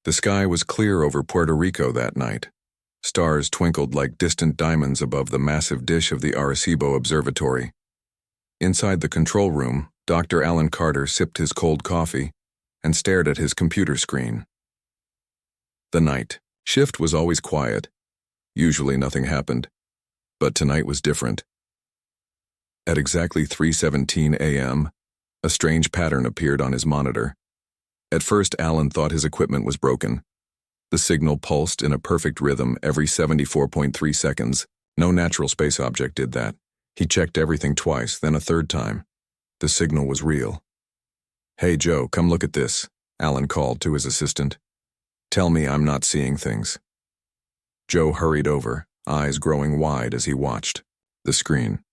The sky was clear over Puerto Rico that night. Stars twinkled like distant diamonds above the massive dish of the Arecibo Observatory. Inside the control room, Dr. Alan Carter sipped his cold coffee and stared at his computer screen. The night shift was always quiet. Usually nothing happened, but tonight was different. At exactly 3:17 a.m., a strange pattern appeared on his monitor. At first, Alan thought his equipment was broken. The signal pulsed in a perfect rhythm every 74.3 seconds. No natural space object did that. He checked everything twice, then a third time. The signal was real. "Hey, Joe, come look at this," Alan called to his assistant. "Tell me I'm not seeing things." Joe hurried over, eyes growing wide as he watched the screen.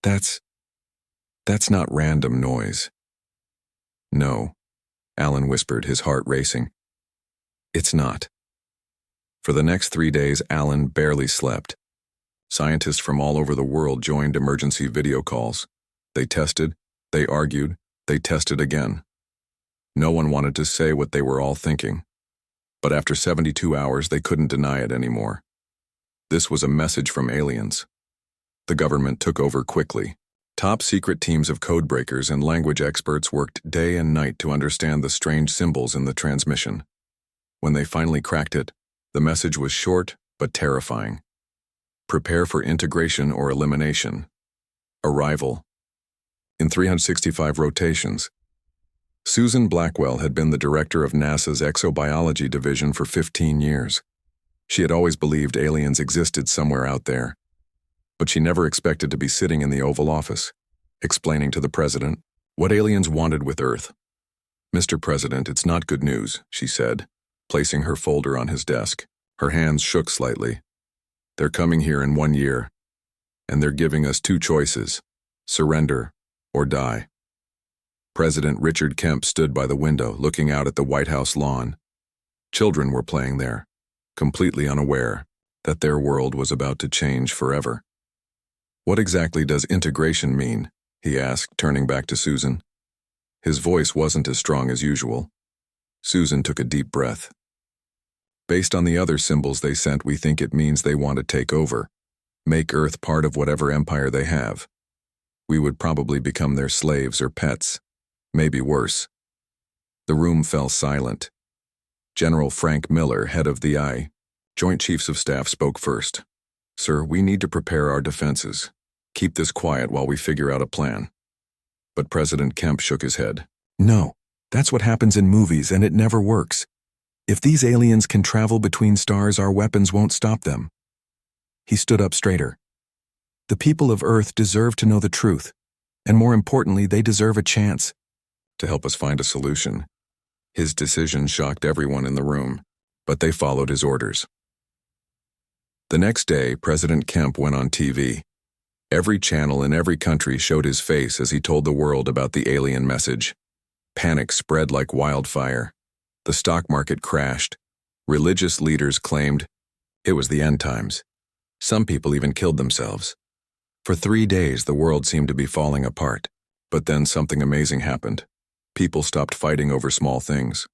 That's not random noise." "No," Alan whispered, his heart racing. "It's not." For the next 3 days, Alan barely slept. Scientists from all over the world joined emergency video calls. They tested, they argued, they tested again. No one wanted to say what they were all thinking. But after 72 hours, they couldn't deny it anymore. This was a message from aliens. The government took over quickly. Top-secret teams of codebreakers and language experts worked day and night to understand the strange symbols in the transmission. When they finally cracked it, the message was short but terrifying. Prepare for integration or elimination. Arrival. In 365 rotations. Susan Blackwell had been the director of NASA's exobiology division for 15 years. She had always believed aliens existed somewhere out there. But she never expected to be sitting in the Oval Office, explaining to the president what aliens wanted with Earth. "Mr. President, it's not good news," she said, placing her folder on his desk. Her hands shook slightly. "They're coming here in 1 year, and they're giving us 2 choices: surrender or die." President Richard Kemp stood by the window, looking out at the White House lawn. Children were playing there, completely unaware that their world was about to change forever. "What exactly does integration mean?" he asked, turning back to Susan. His voice wasn't as strong as usual. Susan took a deep breath. "Based on the other symbols they sent, we think it means they want to take over, make Earth part of whatever empire they have. We would probably become their slaves or pets, maybe worse." The room fell silent. General Frank Miller, head of the Joint Chiefs of Staff, spoke first. "Sir, we need to prepare our defenses. Keep this quiet while we figure out a plan." But President Kemp shook his head. "No, that's what happens in movies, and it never works. If these aliens can travel between stars, our weapons won't stop them." He stood up straighter. "The people of Earth deserve to know the truth, and more importantly, they deserve a chance to help us find a solution." His decision shocked everyone in the room, but they followed his orders. The next day, President Kemp went on TV. Every channel in every country showed his face as he told the world about the alien message. Panic spread like wildfire. The stock market crashed. Religious leaders claimed it was the end times. Some people even killed themselves. For 3 days, the world seemed to be falling apart. But then something amazing happened. People stopped fighting over small things.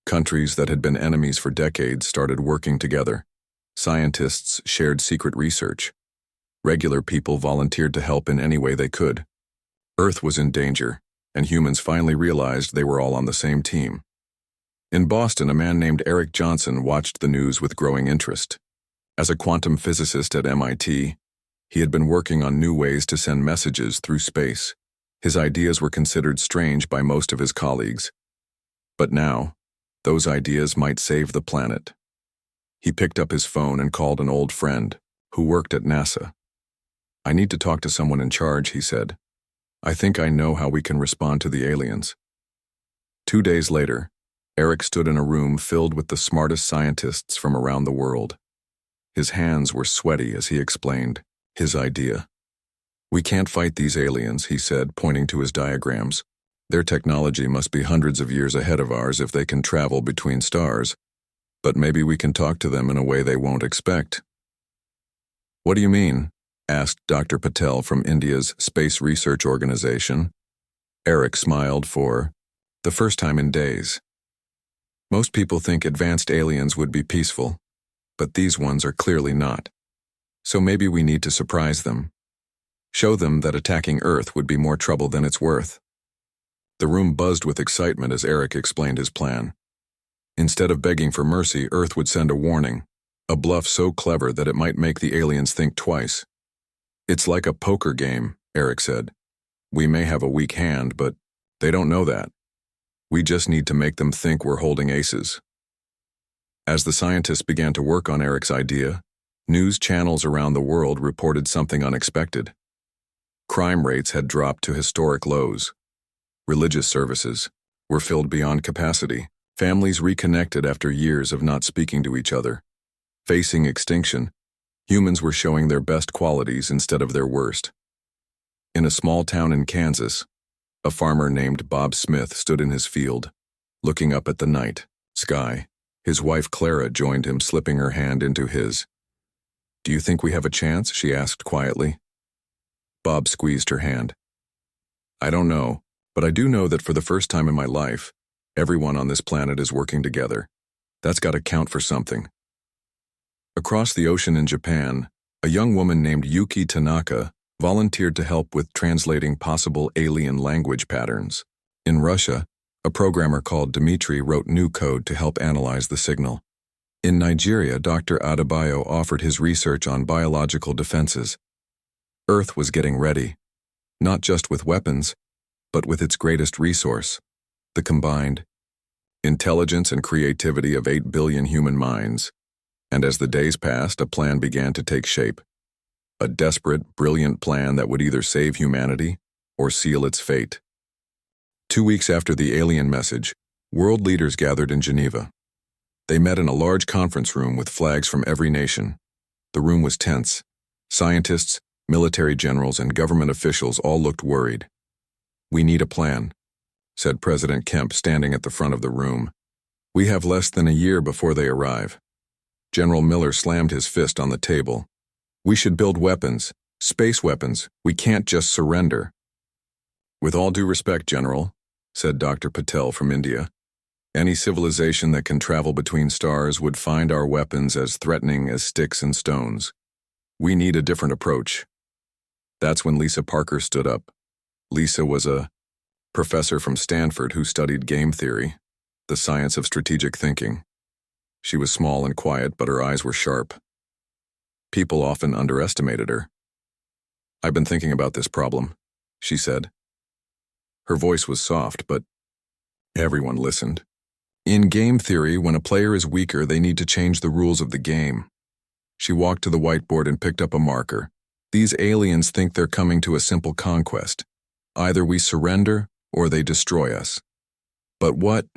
Countries that had been enemies for decades started working together. Scientists shared secret research. Regular people volunteered to help in any way they could. Earth was in danger, and humans finally realized they were all on the same team. In Boston, a man named Eric Johnson watched the news with growing interest. As a quantum physicist at MIT, he had been working on new ways to send messages through space. His ideas were considered strange by most of his colleagues. But now, those ideas might save the planet. He picked up his phone and called an old friend who worked at NASA. "I need to talk to someone in charge," he said. "I think I know how we can respond to the aliens." 2 days later, Eric stood in a room filled with the smartest scientists from around the world. His hands were sweaty as he explained his idea. "We can't fight these aliens," he said, pointing to his diagrams. "Their technology must be hundreds of years ahead of ours if they can travel between stars. But maybe we can talk to them in a way they won't expect." "What do you mean?" asked Dr. Patel from India's Space Research Organization. Eric smiled for the first time in days. Most people think advanced aliens would be peaceful, but these ones are clearly not. So maybe we need to surprise them. Show them that attacking Earth would be more trouble than it's worth. The room buzzed with excitement as Eric explained his plan. Instead of begging for mercy, Earth would send a warning, a bluff so clever that it might make the aliens think twice. It's like a poker game, Eric said. We may have a weak hand, but they don't know that. We just need to make them think we're holding aces. As the scientists began to work on Eric's idea, news channels around the world reported something unexpected. Crime rates had dropped to historic lows. Religious services were filled beyond capacity. Families reconnected after years of not speaking to each other. Facing extinction, humans were showing their best qualities instead of their worst. In a small town in Kansas, a farmer named Bob Smith stood in his field, looking up at the night sky. His wife Clara joined him, slipping her hand into his. "Do you think we have a chance?" she asked quietly. Bob squeezed her hand. "I don't know, but I do know that for the first time in my life, everyone on this planet is working together. That's got to count for something." Across the ocean in Japan, a young woman named Yuki Tanaka volunteered to help with translating possible alien language patterns. In Russia, a programmer called Dmitry wrote new code to help analyze the signal. In Nigeria, Dr. Adebayo offered his research on biological defenses. Earth was getting ready, not just with weapons, but with its greatest resource, the combined intelligence and creativity of 8 billion human minds. And as the days passed, a plan began to take shape. A desperate, brilliant plan that would either save humanity or seal its fate. 2 weeks after the alien message, world leaders gathered in Geneva. They met in a large conference room with flags from every nation. The room was tense. Scientists, military generals, and government officials all looked worried. "We need a plan," said President Kemp, standing at the front of the room. "We have less than a year before they arrive." General Miller slammed his fist on the table. "We should build weapons, space weapons. We can't just surrender." "With all due respect, General," said Dr. Patel from India, "any civilization that can travel between stars would find our weapons as threatening as sticks and stones. We need a different approach." That's when Lisa Parker stood up. Lisa was a professor from Stanford who studied game theory, the science of strategic thinking. She was small and quiet, but her eyes were sharp. People often underestimated her. "I've been thinking about this problem," she said. Her voice was soft, but everyone listened. "In game theory, when a player is weaker, they need to change the rules of the game." She walked to the whiteboard and picked up a marker. "These aliens think they're coming to a simple conquest. Either we surrender or they destroy us. But what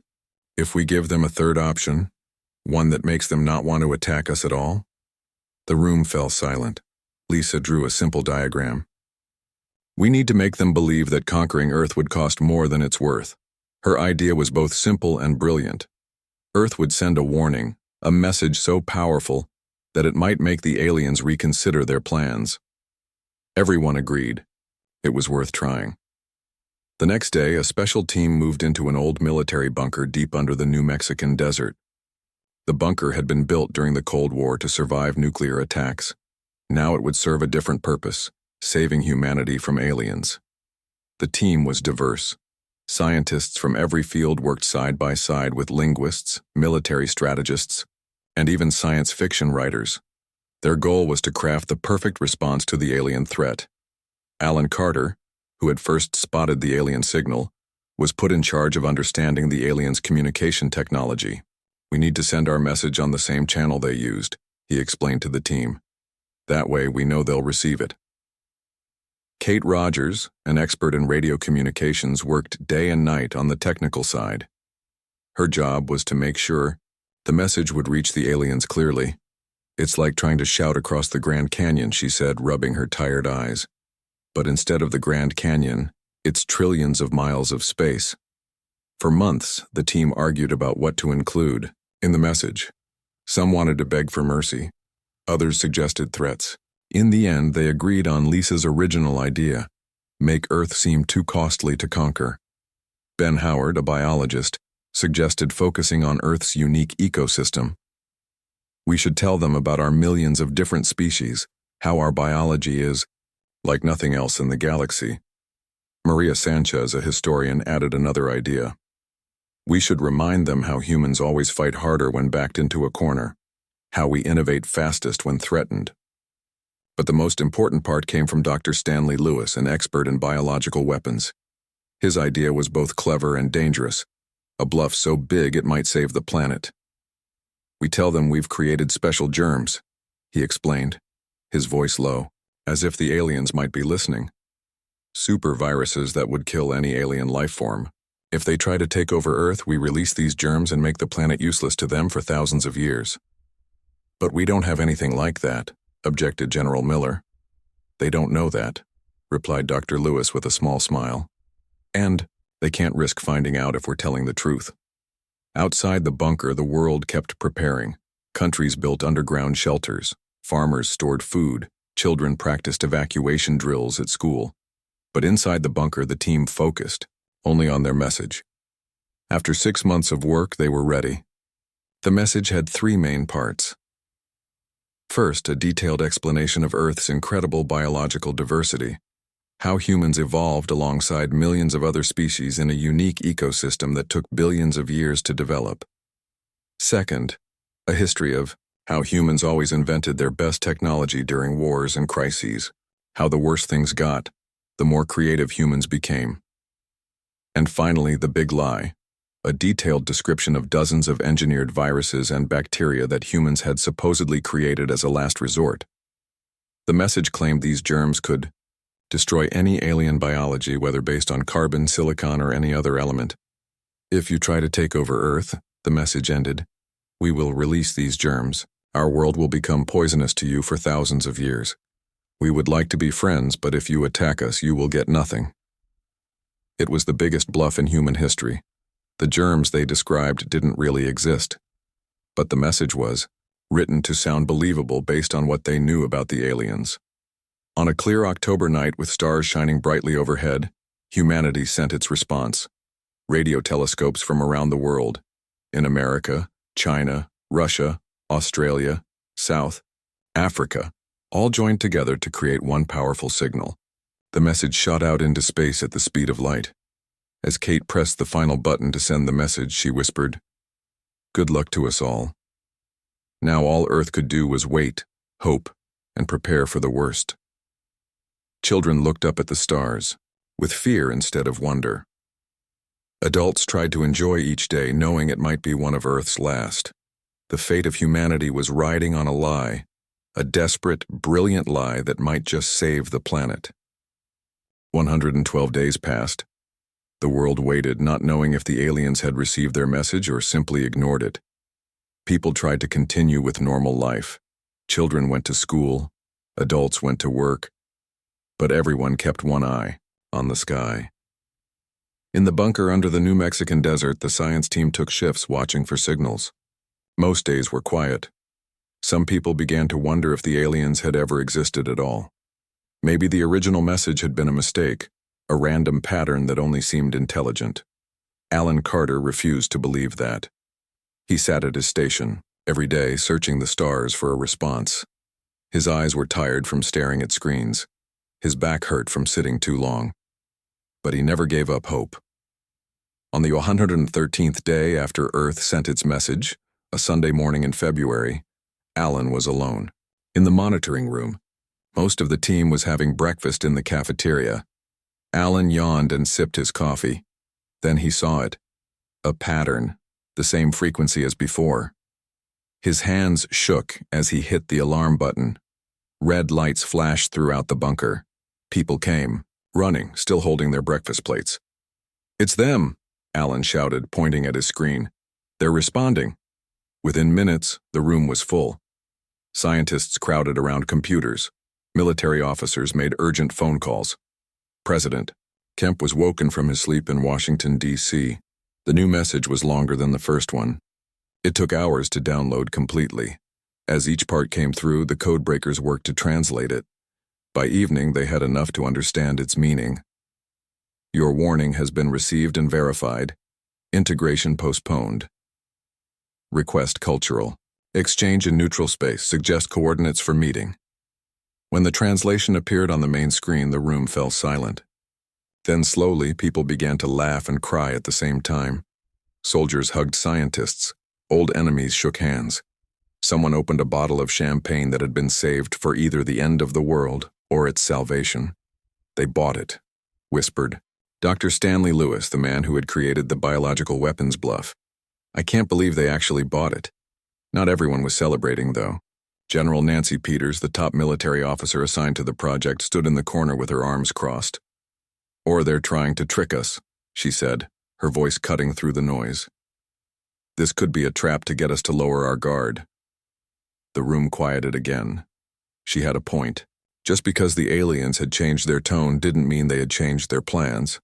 if we give them a third option, one that makes them not want to attack us at all?" The room fell silent. Lisa drew a simple diagram. "We need to make them believe that conquering Earth would cost more than it's worth." Her idea was both simple and brilliant. Earth would send a warning, a message so powerful that it might make the aliens reconsider their plans. Everyone agreed. It was worth trying. The next day, a special team moved into an old military bunker deep under the New Mexican desert. The bunker had been built during the Cold War to survive nuclear attacks. Now it would serve a different purpose, saving humanity from aliens. The team was diverse. Scientists from every field worked side by side with linguists, military strategists, and even science fiction writers. Their goal was to craft the perfect response to the alien threat. Alan Carter, who had first spotted the alien signal, was put in charge of understanding the aliens' communication technology. "We need to send our message on the same channel they used," he explained to the team. "That way we know they'll receive it." Kate Rogers, an expert in radio communications, worked day and night on the technical side. Her job was to make sure the message would reach the aliens clearly. "It's like trying to shout across the Grand Canyon," she said, rubbing her tired eyes. "But instead of the Grand Canyon, it's trillions of miles of space." For months, the team argued about what to include in the message. Some wanted to beg for mercy. Others suggested threats. In the end, they agreed on Lisa's original idea: make Earth seem too costly to conquer. Ben Howard, a biologist, suggested focusing on Earth's unique ecosystem. We should tell them about our millions of different species, how our biology is like nothing else in the galaxy. Maria Sanchez, a historian, added another idea. We should remind them how humans always fight harder when backed into a corner, how we innovate fastest when threatened. But the most important part came from Dr. Stanley Lewis, an expert in biological weapons. His idea was both clever and dangerous, a bluff so big it might save the planet. We tell them we've created special germs, he explained, his voice low, as if the aliens might be listening. Super viruses that would kill any alien life form. If they try to take over Earth, we release these germs and make the planet useless to them for thousands of years. But we don't have anything like that, objected General Miller. They don't know that, replied Dr. Lewis with a small smile. And they can't risk finding out if we're telling the truth. Outside the bunker, the world kept preparing. Countries built underground shelters. Farmers stored food. Children practiced evacuation drills at school. But inside the bunker, the team focused, only on their message. After 6 months of work, they were ready. The message had 3 main parts. First, a detailed explanation of Earth's incredible biological diversity, how humans evolved alongside millions of other species in a unique ecosystem that took billions of years to develop. Second, a history of how humans always invented their best technology during wars and crises, how the worse things got, the more creative humans became. And finally, the big lie, a detailed description of dozens of engineered viruses and bacteria that humans had supposedly created as a last resort. The message claimed these germs could destroy any alien biology, whether based on carbon, silicon, or any other element. If you try to take over Earth, the message ended, we will release these germs. Our world will become poisonous to you for thousands of years. We would like to be friends, but if you attack us, you will get nothing. It was the biggest bluff in human history. The germs they described didn't really exist. But the message was written to sound believable based on what they knew about the aliens. On a clear October night with stars shining brightly overhead, humanity sent its response. Radio telescopes from around the world, in America, China, Russia, Australia, South Africa, all joined together to create one powerful signal. The message shot out into space at the speed of light. As Kate pressed the final button to send the message, she whispered, "Good luck to us all." Now all Earth could do was wait, hope, and prepare for the worst. Children looked up at the stars, with fear instead of wonder. Adults tried to enjoy each day, knowing it might be one of Earth's last. The fate of humanity was riding on a lie, a desperate, brilliant lie that might just save the planet. 112 days passed. The world waited, not knowing if the aliens had received their message or simply ignored it. People tried to continue with normal life. Children went to school, adults went to work, but everyone kept one eye on the sky. In the bunker under the New Mexican desert, the science team took shifts watching for signals. Most days were quiet. Some people began to wonder if the aliens had ever existed at all. Maybe the original message had been a mistake, a random pattern that only seemed intelligent. Alan Carter refused to believe that. He sat at his station, every day searching the stars for a response. His eyes were tired from staring at screens. His back hurt from sitting too long. But he never gave up hope. On the 113th day after Earth sent its message, a Sunday morning in February, Alan was alone. In the monitoring room, most of the team was having breakfast in the cafeteria. Alan yawned and sipped his coffee. Then he saw it. A pattern, the same frequency as before. His hands shook as he hit the alarm button. Red lights flashed throughout the bunker. People came, running, still holding their breakfast plates. "It's them," Alan shouted, pointing at his screen. "They're responding." Within minutes, the room was full. Scientists crowded around computers. Military officers made urgent phone calls. President Kemp was woken from his sleep in Washington, D.C. The new message was longer than the first one. It took hours to download completely. As each part came through, the codebreakers worked to translate it. By evening, they had enough to understand its meaning. "Your warning has been received and verified. Integration postponed. Request cultural. Exchange in neutral space. Suggest coordinates for meeting. When the translation appeared on the main screen, the room fell silent. Then slowly, people began to laugh and cry at the same time. Soldiers hugged scientists. Old enemies shook hands. Someone opened a bottle of champagne that had been saved for either the end of the world or its salvation. They bought it, whispered. Dr. Stanley Lewis, the man who had created the biological weapons bluff. I can't believe they actually bought it. Not everyone was celebrating, though. General Nancy Peters, the top military officer assigned to the project, stood in the corner with her arms crossed. Or they're trying to trick us, she said, her voice cutting through the noise. This could be a trap to get us to lower our guard. The room quieted again. She had a point. Just because the aliens had changed their tone didn't mean they had changed their plans.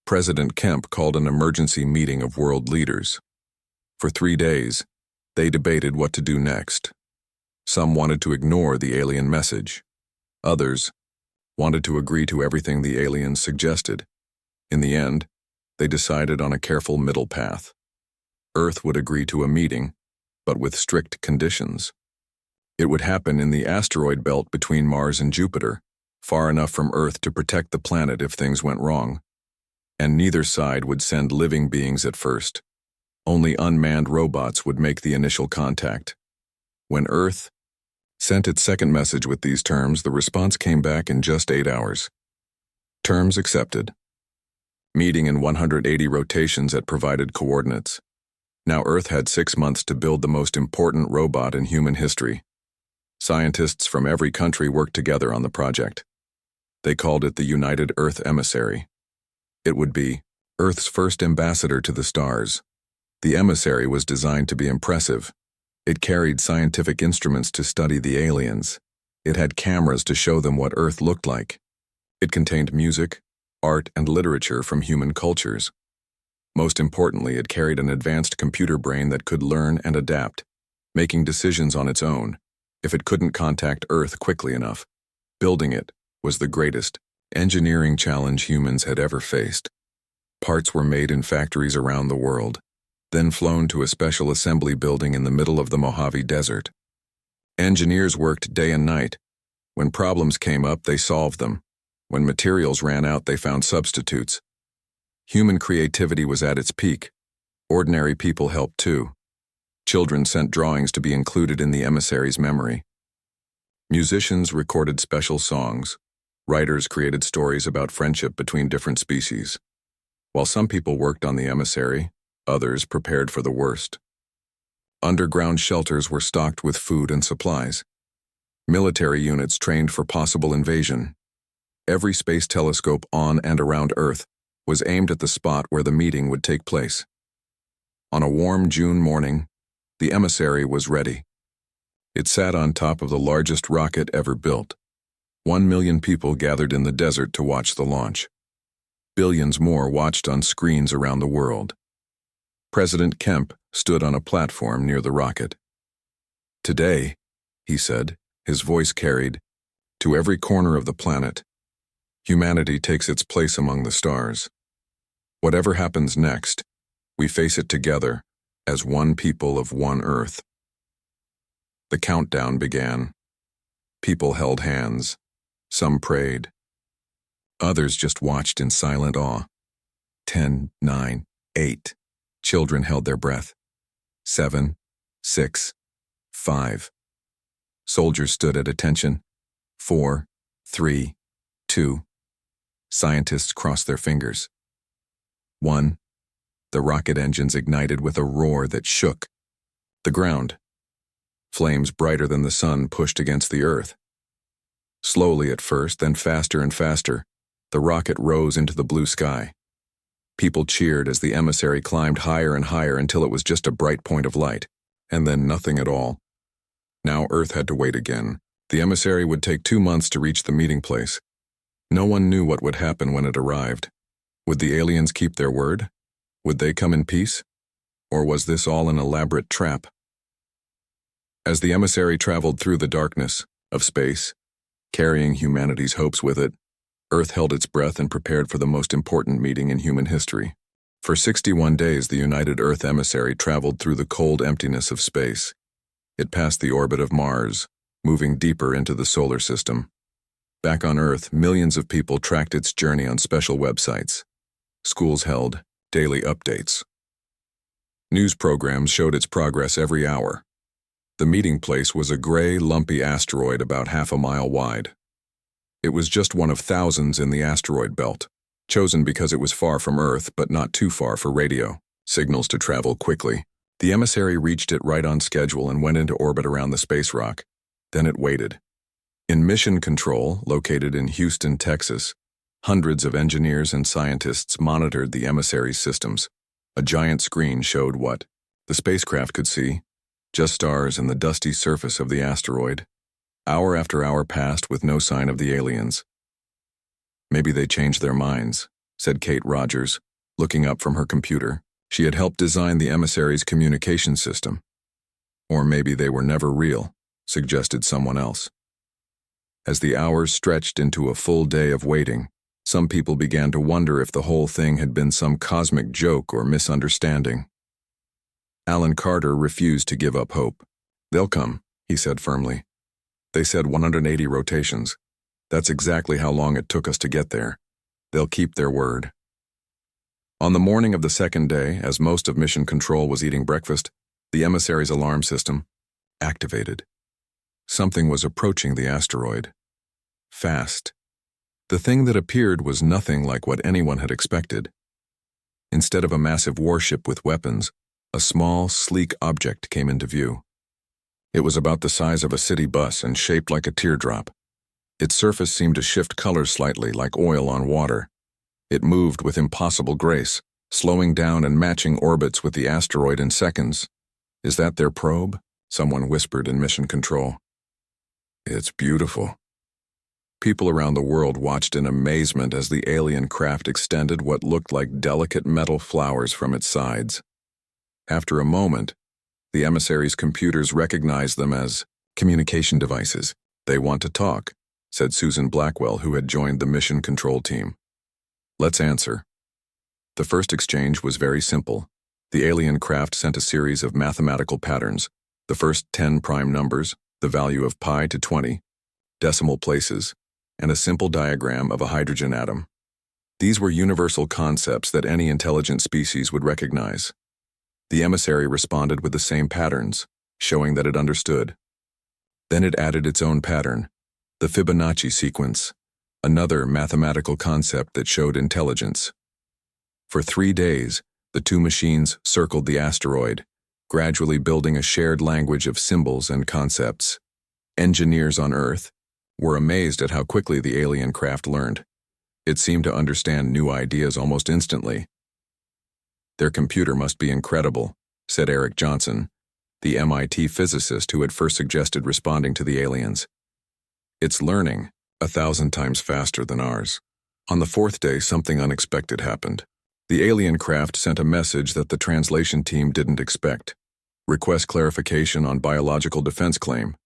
President Kemp called an emergency meeting of world leaders. For 3 days, they debated what to do next. Some wanted to ignore the alien message. Others wanted to agree to everything the aliens suggested. In the end, they decided on a careful middle path. Earth would agree to a meeting, but with strict conditions. It would happen in the asteroid belt between Mars and Jupiter, far enough from Earth to protect the planet if things went wrong. And neither side would send living beings at first. Only unmanned robots would make the initial contact. When Earth sent its second message with these terms, the response came back in just 8 hours. Terms accepted. Meeting in 180 rotations at provided coordinates. Now Earth had 6 months to build the most important robot in human history. Scientists from every country worked together on the project. They called it the United Earth Emissary. It would be Earth's first ambassador to the stars. The emissary was designed to be impressive. It carried scientific instruments to study the aliens. It had cameras to show them what Earth looked like. It contained music, art, and literature from human cultures. Most importantly, it carried an advanced computer brain that could learn and adapt, making decisions on its own, if it couldn't contact Earth quickly enough. Building it was the greatest engineering challenge humans had ever faced. Parts were made in factories around the world, then flown to a special assembly building in the middle of the Mojave Desert. Engineers worked day and night. When problems came up, they solved them. When materials ran out, they found substitutes. Human creativity was at its peak. Ordinary people helped too. Children sent drawings to be included in the emissary's memory. Musicians recorded special songs. Writers created stories about friendship between different species. While some people worked on the emissary, others prepared for the worst. Underground shelters were stocked with food and supplies. Military units trained for possible invasion. Every space telescope on and around Earth was aimed at the spot where the meeting would take place. On a warm June morning, the emissary was ready. It sat on top of the largest rocket ever built. 1 million people gathered in the desert to watch the launch. Billions more watched on screens around the world. President Kemp stood on a platform near the rocket. Today, he said, his voice carried, to every corner of the planet, humanity takes its place among the stars. Whatever happens next, we face it together as one people of one Earth. The countdown began. People held hands. Some prayed. Others just watched in silent awe. 10, 9, 8. Children held their breath. 7, 6, 5. Soldiers stood at attention. 4, 3, 2. Scientists crossed their fingers. 1. The rocket engines ignited with a roar that shook the ground. Flames brighter than the sun pushed against the Earth. Slowly at first, then faster and faster, the rocket rose into the blue sky. People cheered as the emissary climbed higher and higher until it was just a bright point of light, and then nothing at all. Now Earth had to wait again. The emissary would take 2 months to reach the meeting place. No one knew what would happen when it arrived. Would the aliens keep their word? Would they come in peace? Or was this all an elaborate trap? As the emissary traveled through the darkness of space, carrying humanity's hopes with it, Earth held its breath and prepared for the most important meeting in human history. For 61 days, the United Earth emissary traveled through the cold emptiness of space. It passed the orbit of Mars, moving deeper into the solar system. Back on Earth, millions of people tracked its journey on special websites. Schools held daily updates. News programs showed its progress every hour. The meeting place was a gray, lumpy asteroid about half a mile wide. It was just one of thousands in the asteroid belt, chosen because it was far from Earth but not too far for radio signals to travel quickly. The emissary reached it right on schedule and went into orbit around the space rock. Then it waited. In Mission Control, located in Houston, Texas, hundreds of engineers and scientists monitored the emissary's systems. A giant screen showed what the spacecraft could see, just stars and the dusty surface of the asteroid. Hour after hour passed with no sign of the aliens. "Maybe they changed their minds," said Kate Rogers, looking up from her computer. She had helped design the emissary's communication system. "Or maybe they were never real," suggested someone else. As the hours stretched into a full day of waiting, some people began to wonder if the whole thing had been some cosmic joke or misunderstanding. Alan Carter refused to give up hope. "They'll come," he said firmly. "They said 180 rotations. That's exactly how long it took us to get there. They'll keep their word." On the morning of the second day, as most of Mission Control was eating breakfast, the emissary's alarm system activated. Something was approaching the asteroid. Fast. The thing that appeared was nothing like what anyone had expected. Instead of a massive warship with weapons, a small, sleek object came into view. It was about the size of a city bus and shaped like a teardrop. Its surface seemed to shift colors slightly, like oil on water. It moved with impossible grace, slowing down and matching orbits with the asteroid in seconds. "Is that their probe?" someone whispered in Mission Control. "It's beautiful." People around the world watched in amazement as the alien craft extended what looked like delicate metal flowers from its sides. After a moment, the emissary's computers recognized them as communication devices. "They want to talk," said Susan Blackwell, who had joined the Mission Control team. "Let's answer." The first exchange was very simple. The alien craft sent a series of mathematical patterns, the first 10 prime numbers, the value of pi to 20, decimal places, and a simple diagram of a hydrogen atom. These were universal concepts that any intelligent species would recognize. The emissary responded with the same patterns, showing that it understood. Then it added its own pattern, the Fibonacci sequence, another mathematical concept that showed intelligence. For 3 days, the two machines circled the asteroid, gradually building a shared language of symbols and concepts. Engineers on Earth were amazed at how quickly the alien craft learned. It seemed to understand new ideas almost instantly. "Their computer must be incredible," said Eric Johnson, the MIT physicist who had first suggested responding to the aliens. "It's learning 1,000 times faster than ours." On the fourth day, something unexpected happened. The alien craft sent a message that the translation team didn't expect. "Request clarification on biological defense claim.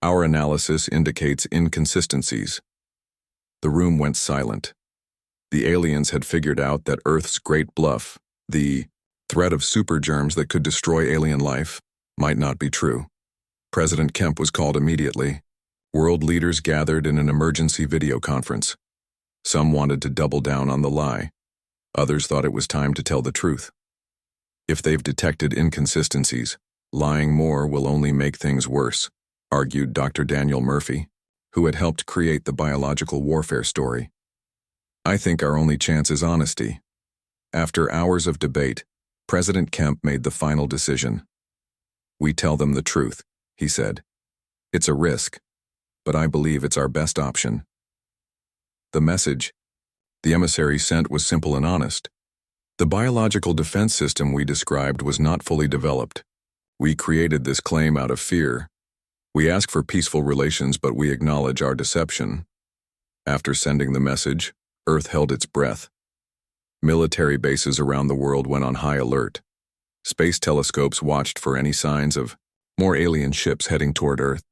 Our analysis indicates inconsistencies." The room went silent. The aliens had figured out that Earth's great bluff, the threat of supergerms that could destroy alien life, might not be true. President Kemp was called immediately. World leaders gathered in an emergency video conference. Some wanted to double down on the lie. Others thought it was time to tell the truth. "If they've detected inconsistencies, lying more will only make things worse," argued Dr. Daniel Murphy, who had helped create the biological warfare story. "I think our only chance is honesty." After hours of debate, President Kemp made the final decision. "We tell them the truth," he said. "It's a risk, but I believe it's our best option." The message the emissary sent was simple and honest. The biological defense system we described was not fully developed. We created this claim out of fear. We ask for peaceful relations, but we acknowledge our deception. After sending the message, Earth held its breath. Military bases around the world went on high alert. Space telescopes watched for any signs of more alien ships heading toward Earth.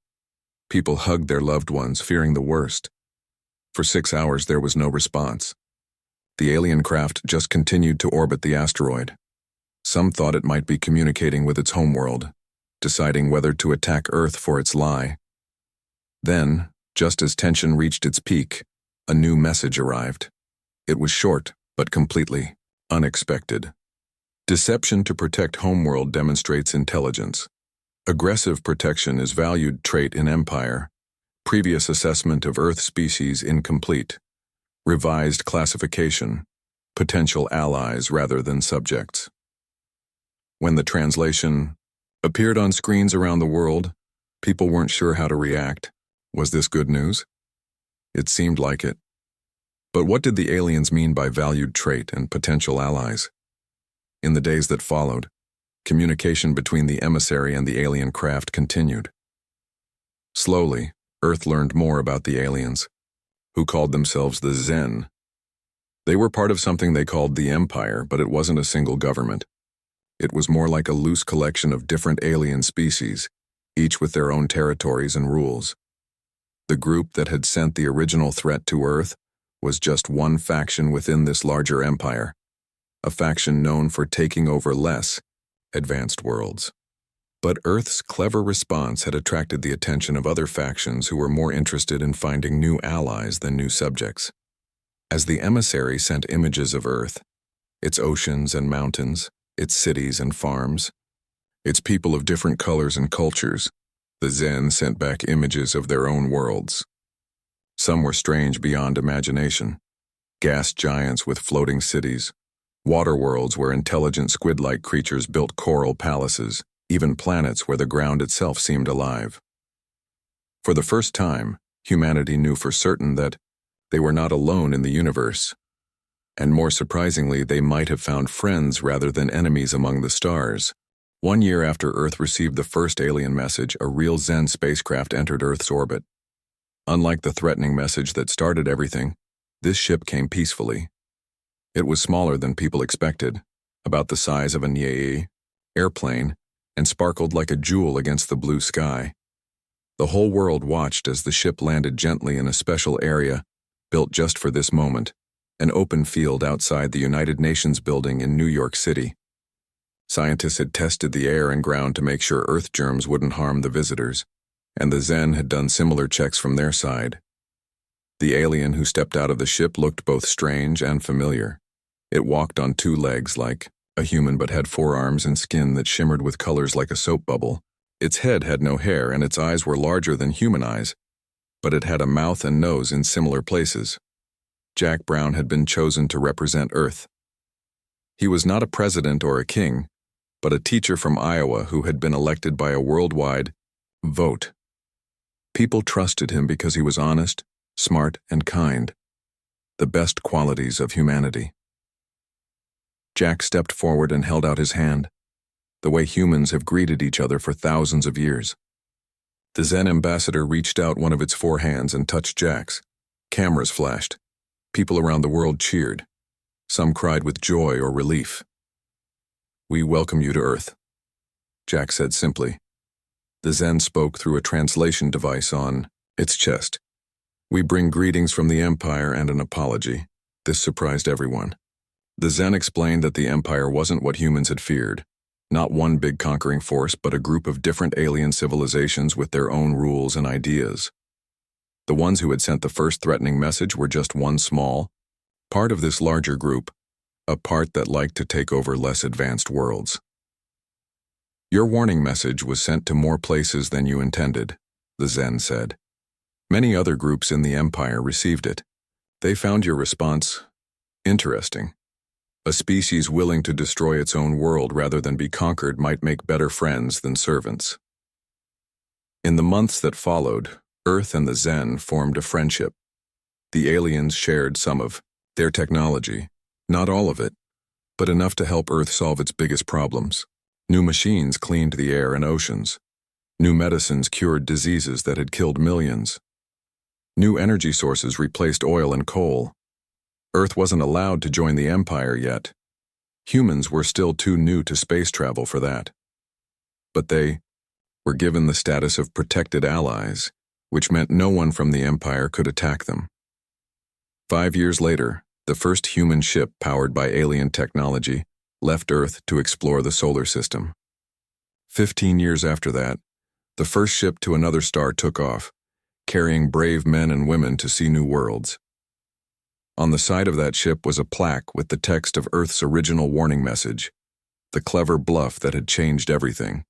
People hugged their loved ones, fearing the worst. For 6 hours there was no response. The alien craft just continued to orbit the asteroid. Some thought it might be communicating with its homeworld, deciding whether to attack Earth for its lie. Then, just as tension reached its peak, a new message arrived. It was short, but completely unexpected. Deception to protect homeworld demonstrates intelligence. Aggressive protection is valued trait in Empire. Previous assessment of Earth species incomplete. Revised classification. Potential allies rather than subjects. When the translation appeared on screens around the world, people weren't sure how to react. Was this good news? It seemed like it. But what did the aliens mean by valued trait and potential allies? In the days that followed, communication between the emissary and the alien craft continued. Slowly, Earth learned more about the aliens, who called themselves the Zen. They were part of something they called the Empire, but it wasn't a single government. It was more like a loose collection of different alien species, each with their own territories and rules. The group that had sent the original threat to Earth was just one faction within this larger empire, a faction known for taking over less advanced worlds. But Earth's clever response had attracted the attention of other factions who were more interested in finding new allies than new subjects. As the emissary sent images of Earth, its oceans and mountains, its cities and farms, its people of different colors and cultures, the Zen sent back images of their own worlds. Some were strange beyond imagination. Gas giants with floating cities, water worlds where intelligent squid-like creatures built coral palaces, even planets where the ground itself seemed alive. For the first time, humanity knew for certain that they were not alone in the universe. And more surprisingly, they might have found friends rather than enemies among the stars. 1 year after Earth received the first alien message, a real Zen spacecraft entered Earth's orbit. Unlike the threatening message that started everything, this ship came peacefully. It was smaller than people expected, about the size of a Nye airplane, and sparkled like a jewel against the blue sky. The whole world watched as the ship landed gently in a special area built just for this moment, an open field outside the United Nations building in New York City. Scientists had tested the air and ground to make sure Earth germs wouldn't harm the visitors, and the Zen had done similar checks from their side. The alien who stepped out of the ship looked both strange and familiar. It walked on 2 legs like a human but had 4 arms and skin that shimmered with colors like a soap bubble. Its head had no hair and its eyes were larger than human eyes, but it had a mouth and nose in similar places. Jack Brown had been chosen to represent Earth. He was not a president or a king, but a teacher from Iowa who had been elected by a worldwide vote. People trusted him because he was honest, smart, and kind, the best qualities of humanity. Jack stepped forward and held out his hand, the way humans have greeted each other for thousands of years. The Zen ambassador reached out one of its 4 hands and touched Jack's. Cameras flashed. People around the world cheered. Some cried with joy or relief. "We welcome you to Earth," Jack said simply. The Zen spoke through a translation device on its chest. "We bring greetings from the Empire and an apology." This surprised everyone. The Zen explained that the Empire wasn't what humans had feared. Not one big conquering force, but a group of different alien civilizations with their own rules and ideas. The ones who had sent the first threatening message were just one small part of this larger group, a part that liked to take over less advanced worlds. "Your warning message was sent to more places than you intended," the Zen said. "Many other groups in the Empire received it. They found your response interesting. A species willing to destroy its own world rather than be conquered might make better friends than servants." In the months that followed, Earth and the Zen formed a friendship. The aliens shared some of their technology, not all of it, but enough to help Earth solve its biggest problems. New machines cleaned the air and oceans. New medicines cured diseases that had killed millions. New energy sources replaced oil and coal. Earth wasn't allowed to join the Empire yet. Humans were still too new to space travel for that. But they were given the status of protected allies, which meant no one from the Empire could attack them. 5 years later, The first human ship powered by alien technology left Earth to explore the solar system. 15 years after that, the first ship to another star took off, carrying brave men and women to see new worlds. On the side of that ship was a plaque with the text of Earth's original warning message, the clever bluff that had changed everything.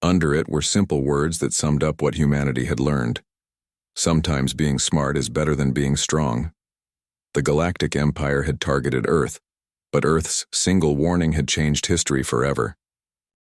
Under it were simple words that summed up what humanity had learned. Sometimes being smart is better than being strong. The Galactic Empire had targeted Earth, but Earth's single warning had changed history forever.